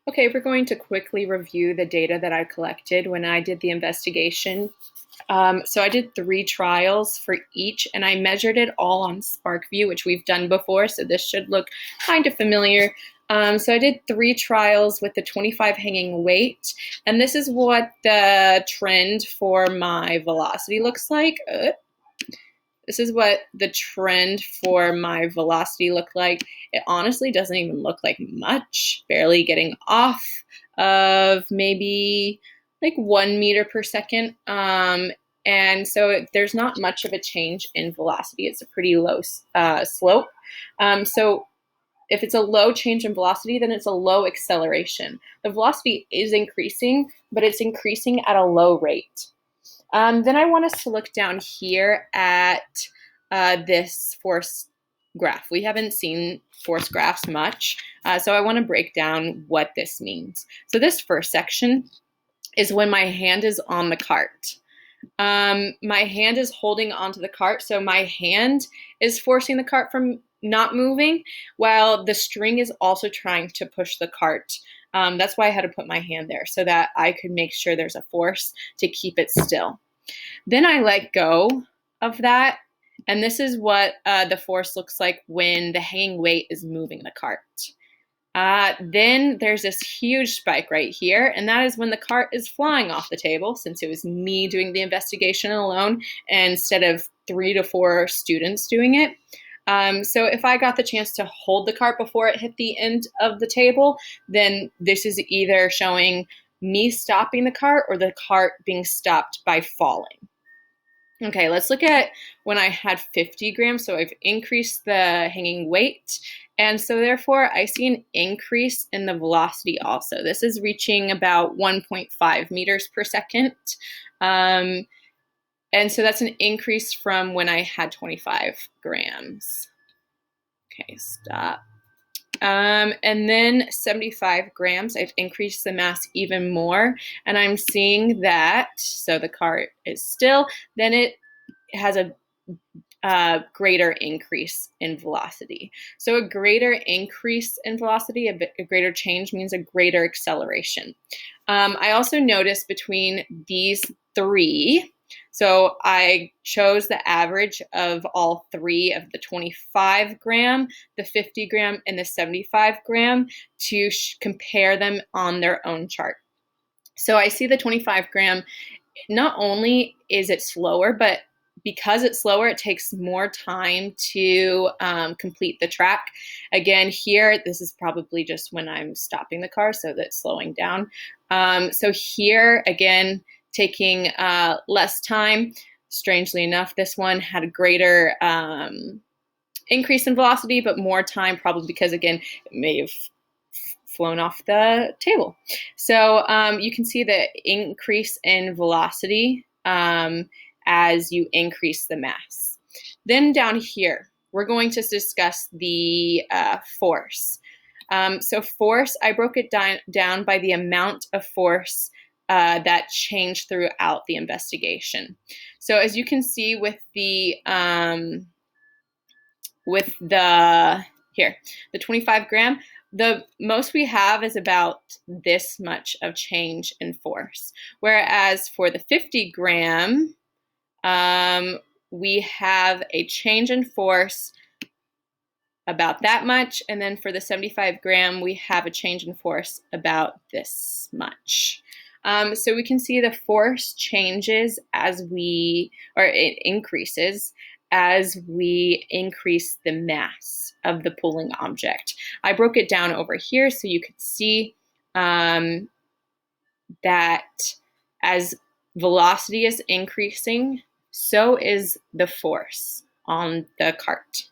Okay, we're going to quickly review the data that I collected when I did the investigation. So I did 3 trials for each, and I measured it all on SparkView, which we've done before, so this should look kind of familiar. So I did 3 trials with the 25 hanging weight, and this is what the trend for my velocity looks like. This is what the trend for my velocity looked like. It honestly doesn't even look like much, barely getting off of maybe like 1 meter per second. And so there's not much of a change in velocity. It's a pretty low slope. So if it's a low change in velocity, then it's a low acceleration. The velocity is increasing, but it's increasing at a low rate. Then I want us to look down here at this force graph. We haven't seen force graphs much, so I want to break down what this means. So this first section is when my hand is on the cart. My hand is holding onto the cart, so my hand is forcing the cart from not moving, while the string is also trying to push the cart. That's why I had to put my hand there, so that I could make sure there's a force to keep it still. Then I let go of that, and this is what the force looks like when the hanging weight is moving the cart. Then there's this huge spike right here, and that is when the cart is flying off the table, since it was me doing the investigation alone instead of 3 to 4 students doing it. So if I got the chance to hold the cart before it hit the end of the table, then this is either showing me stopping the cart or the cart being stopped by falling. Okay, let's look at when I had 50 grams. So I've increased the hanging weight, and so therefore I see an increase in the velocity also. This is reaching about 1.5 meters per second. And so that's an increase from when I had 25 grams. Okay, stop. And then 75 grams, I've increased the mass even more, and I'm seeing that, so the cart is still, then it has a greater increase in velocity. So a greater increase in velocity, a greater change means a greater acceleration. I also noticed between these 3, so I chose the average of all 3 of the 25 gram, the 50 gram, and the 75 gram to compare them on their own chart. So I see the 25 gram, not only is it slower, but because it's slower, it takes more time to complete the track. Again, here, this is probably just when I'm stopping the car, so that's slowing down. So here, again, taking less time. Strangely enough, this one had a greater increase in velocity, but more time, probably because, again, it may have flown off the table. So you can see the increase in velocity as you increase the mass. Then down here, we're going to discuss the force. So force, I broke it down by the amount of force that changed throughout the investigation. So as you can see with the 25 gram, the most we have is about this much of change in force. Whereas for the 50 gram, we have a change in force about that much. And then for the 75 gram, we have a change in force about this much. So we can see the force changes it increases as we increase the mass of the pulling object. I broke it down over here so you could see that as velocity is increasing, so is the force on the cart.